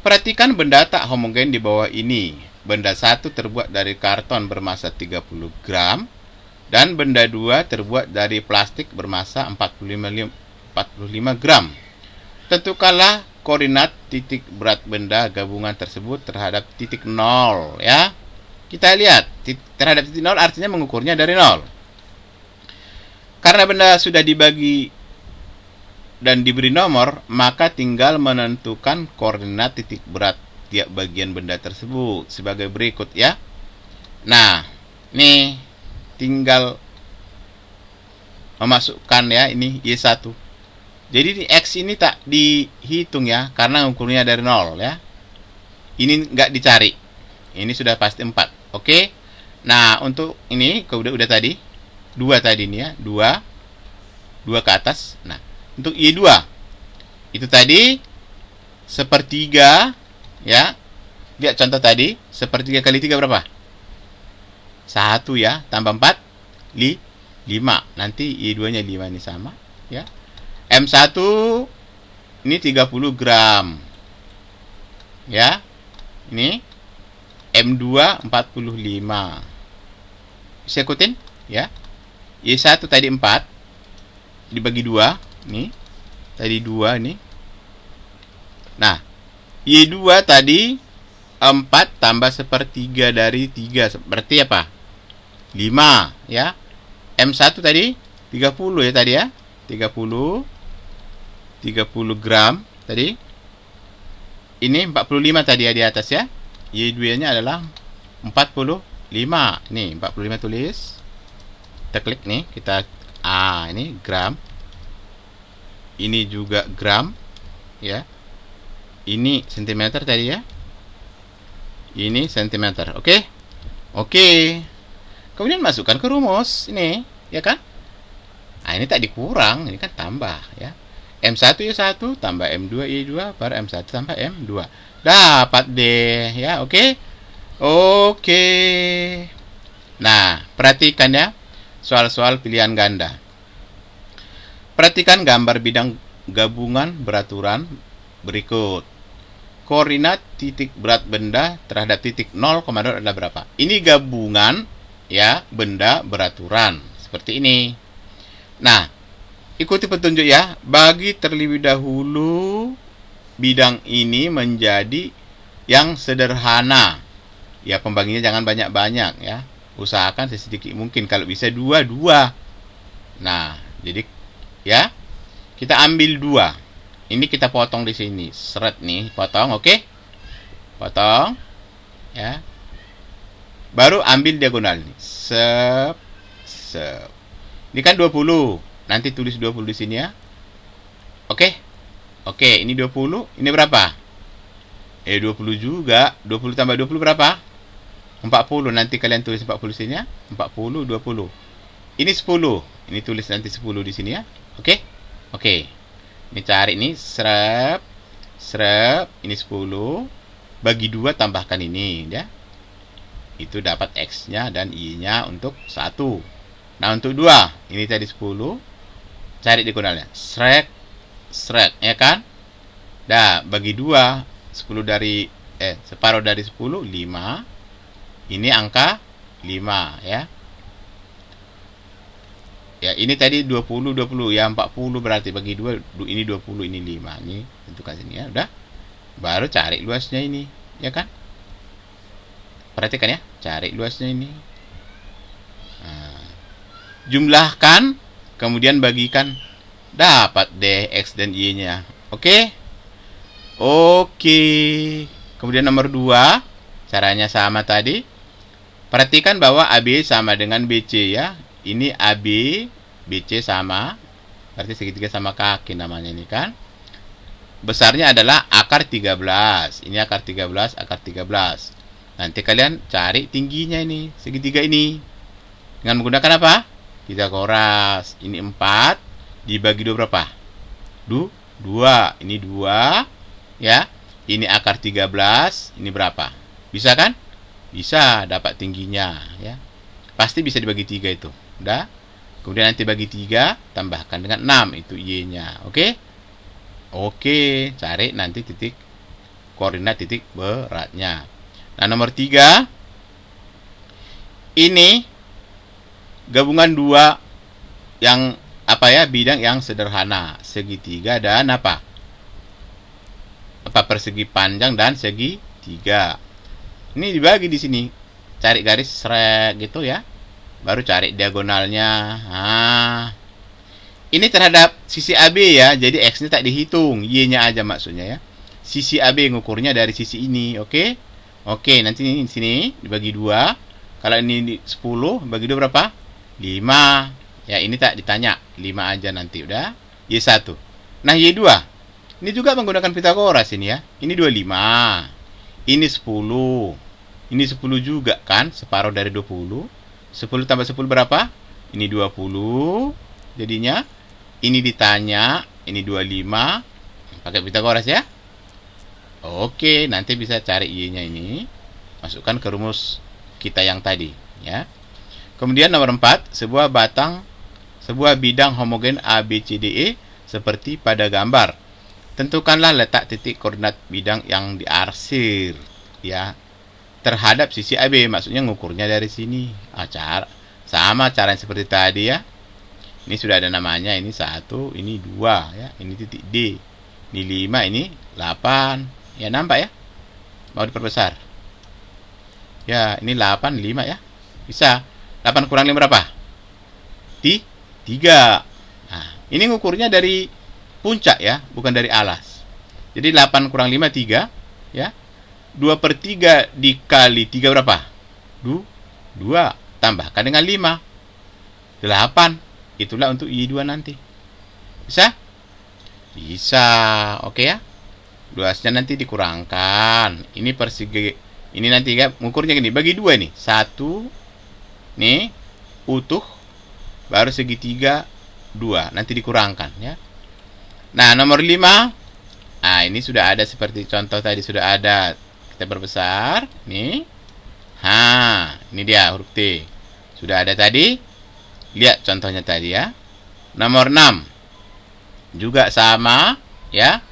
Perhatikan benda tak homogen di bawah ini. Benda 1 terbuat dari karton bermassa 30 gram dan benda 2 terbuat dari plastik bermassa 45 gram. Tentukanlah koordinat titik berat benda gabungan tersebut terhadap titik 0 ya. Kita lihat terhadap titik 0 artinya mengukurnya dari 0. Karena benda sudah dibagi dan diberi nomor, maka tinggal menentukan koordinat titik berat tiap bagian benda tersebut sebagai berikut ya. Nah, nih tinggal memasukkan ya, ini Y1. Jadi di X ini tak dihitung ya, karena ukurnya dari 0 ya. Ini nggak dicari. Ini sudah pasti 4. Oke. Nah, untuk ini udah tadi 2 tadi ini ya, 2 ke atas. Nah, untuk Y2 itu tadi sepertiga ya. Lihat contoh tadi, sepertiga kali 3 berapa? 1 ya, tambah 4 5. Nanti Y2 nya 5 ini sama ya. M1 ini 30 gram ya. Ini M2 45. Bisa ikutin ya. Y1 tadi 4 dibagi 2 nih. Tadi 2 nih. Nah, Y2 tadi 4 tambah sepertiga dari 3 berarti apa? 5 ya. M1 tadi 30 ya tadi ya. 30 gram tadi. Ini 45 tadi ya di atas ya. Y2 nya adalah 45. Nih 45 tulis. Kita klik nih, kita ini gram. Ini juga gram ya. Ini sentimeter tadi ya. Ini sentimeter. Oke. Kemudian masukkan ke rumus ini, ya kan? Nah, ini tak dikurang, ini kan tambah ya. M1 Y1 tambah M2 Y2 per M1 tambah M2. Dapat deh ya, oke? Nah, perhatikan ya soal-soal pilihan ganda. Perhatikan gambar bidang gabungan beraturan berikut. Koordinat titik berat benda terhadap titik 0,0 adalah berapa? Ini gabungan ya, benda beraturan seperti ini. Nah, ikuti petunjuk ya. Bagi terlebih dahulu bidang ini menjadi yang sederhana. Ya, pembagiannya jangan banyak-banyak ya. Usahakan sesedikit mungkin, kalau bisa 2. Nah, jadi ya, kita ambil 2. Ini kita potong di sini. Seret nih, potong, oke? Potong ya. Baru ambil diagonal nih. Sep. Ini kan 20. Nanti tulis 20 di sini ya. Oke, ini 20. Ini berapa? 20 juga. 20 tambah 20 berapa? 40. Nanti kalian tulis 40 di sini ya. 40, 20. Ini 10. Ini tulis nanti 10 di sini ya. Oke. Ini cari nih, serep. Ini 10. Bagi 2 tambahkan ini ya. Itu dapat X-nya dan Y-nya untuk 1. Nah, untuk 2, ini tadi 10. Cari diagonalnya. Srek, ya kan? Dah, bagi 2, 10 dari separuh dari 10, 5. Ini angka 5 ya. Ya, ini tadi 20 ya, 40 berarti bagi 2, ini 20, ini 5. Ini tentukan sini ya, udah. Baru cari luasnya ini, ya kan? Perhatikan ya, cari luasnya ini. Nah, jumlahkan, kemudian bagikan, dapat deh X dan Y-nya. Oke. Kemudian nomor 2, caranya sama tadi. Perhatikan bahwa AB sama dengan BC ya. Ini AB, BC sama, berarti segitiga sama kaki namanya ini kan. Besarnya adalah akar 13. Ini akar 13, akar 13. Nanti kalian cari tingginya ini, segitiga ini. Dengan menggunakan apa? Pitagoras. Ini 4 dibagi 2 berapa? 2. Ini 2 ya. Ini akar 13, ini berapa? Bisa kan? Bisa, dapat tingginya ya. Pasti bisa dibagi 3 itu. Udah. Kemudian nanti bagi 3, tambahkan dengan 6, itu Y-nya. Oke, cari nanti titik koordinat titik beratnya. Nah, nomor 3, ini gabungan 2 yang apa ya, bidang yang sederhana, segitiga dan apa persegi panjang dan segitiga. Ini dibagi di sini. Cari garis srek gitu ya. Baru cari diagonalnya. Nah, ini terhadap sisi AB ya. Jadi X-nya tak dihitung, Y-nya aja maksudnya ya. Sisi AB ngukurnya dari sisi ini, oke? Nanti ini di sini dibagi 2. Kalau ini 10 bagi 2 berapa? 5. Ya, ini tak ditanya. 5 aja nanti udah. Y1. Nah, Y2. Ini juga menggunakan Pitagoras ini ya. Ini 25. Ini 10. Ini 10 juga kan, separuh dari 20. 10 tambah 10 berapa? Ini 20. Jadinya ini ditanya, ini 25. Pakai Pitagoras ya. Oke, nanti bisa cari Y-nya ini. Masukkan ke rumus kita yang tadi, ya. Kemudian nomor 4, sebuah bidang homogen A, B, C, D, E seperti pada gambar. Tentukanlah letak titik koordinat bidang yang diarsir, ya, terhadap sisi AB. Maksudnya ngukurnya dari sini. Sama cara yang seperti tadi ya. Ini sudah ada namanya, ini 1, ini 2 ya, ini titik D. Ini 5, ini 8. Ya, nampak ya? Mau diperbesar. Ya, ini 8, 5 ya. Bisa. 8 kurang 5 berapa? 3. Nah, ini ngukurnya dari puncak ya, bukan dari alas. Jadi 8 kurang 5, 3 ya. 2/3 dikali 3 berapa? 2. Tambahkan dengan 5. 8. Itulah untuk Y2 nanti. Bisa? Bisa. Oke ya. 12-nya nanti dikurangkan. Ini persegi. Ini nanti ya, ngukurnya gini. Bagi 2 nih. 1. Nih. Utuh. Baru segitiga 2. Nanti dikurangkan ya. Nah, nomor 5. Nah, ini sudah ada seperti contoh tadi. Sudah ada. Kita perbesar. Nih. Ini dia huruf T. Sudah ada tadi. Lihat contohnya tadi ya. Nomor 6. Juga sama ya.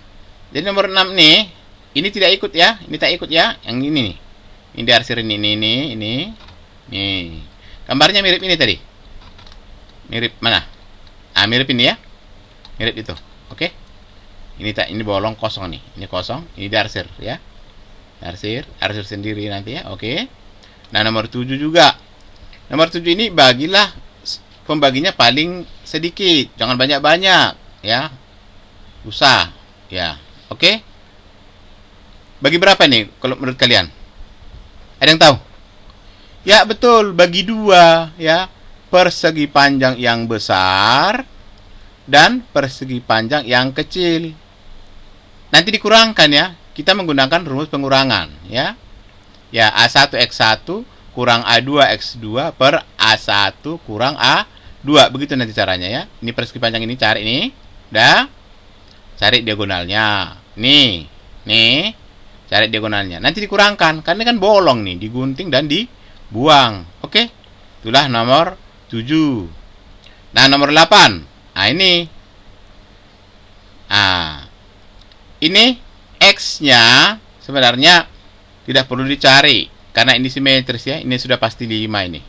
Jadi nomor 6 nih, ini tidak ikut ya, ini tak ikut ya, yang ini nih. Ini diarsir ini. Nih. Gambarnya mirip ini tadi. Mirip mana? Mirip ini ya. Mirip itu. Oke. Ini bolong kosong nih. Ini kosong, ini diarsir ya. Arsir sendiri nanti ya. Oke. Nah, nomor 7 juga. Nomor 7 ini bagilah, pembaginya paling sedikit, jangan banyak-banyak ya. Susah ya. Oke. Bagi berapa nih kalau menurut kalian? Ada yang tahu? Ya, betul, bagi 2 ya. Persegi panjang yang besar dan persegi panjang yang kecil. Nanti dikurangkan ya. Kita menggunakan rumus pengurangan ya. Ya, A1 X1 kurang A2 X2 per A1 kurang A2. Begitu nanti caranya ya. Ini persegi panjang ini cari nih. Udah. Cari diagonalnya. Nih. Cari diagonalnya. Nanti dikurangkan. Karena kan bolong nih. Digunting dan dibuang. Oke. Itulah nomor 7. Nah, nomor 8. Nah, ini. Ini X-nya sebenarnya tidak perlu dicari. Karena ini simetris ya. Ini sudah pasti 5 ini.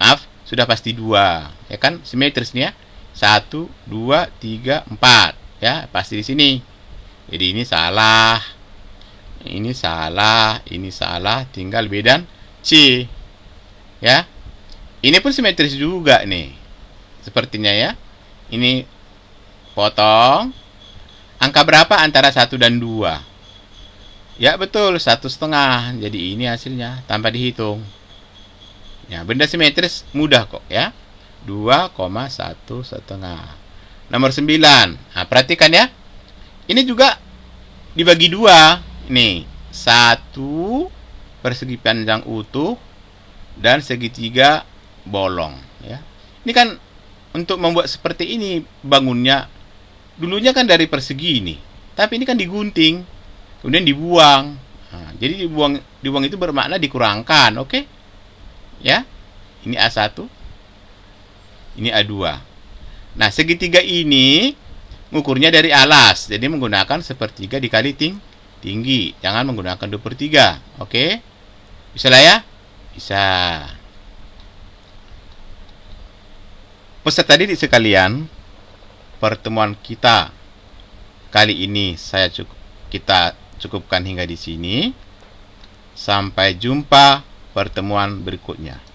Maaf. Sudah pasti 2. Ya kan? Simetris nih ya. 1, 2, 3, 4. Ya, pasti di sini. Jadi ini salah. Ini salah, tinggal B dan C. Ya. Ini pun simetris juga nih. Sepertinya ya. Ini potong. Angka berapa antara 1 dan 2? Ya, betul, 1,5. Jadi ini hasilnya tanpa dihitung. Ya, benda simetris mudah kok ya. 2,1,5. Nomor 9. Nah, perhatikan ya. Ini juga dibagi 2. Nih, 1 persegi panjang utuh dan segitiga bolong ya. Ini kan untuk membuat seperti ini bangunnya dulunya kan dari persegi ini. Tapi ini kan digunting, kemudian dibuang. Nah, jadi dibuang itu bermakna dikurangkan, oke? Ya. Ini A1. Ini A2. Nah, segitiga ini ngukurnya dari alas. Jadi menggunakan 1/3 dikali tinggi. Jangan menggunakan 2/3. Oke? Bisa lah ya? Bisa. Peserta didik sekalian, pertemuan kita kali ini kita cukupkan hingga di sini. Sampai jumpa pertemuan berikutnya.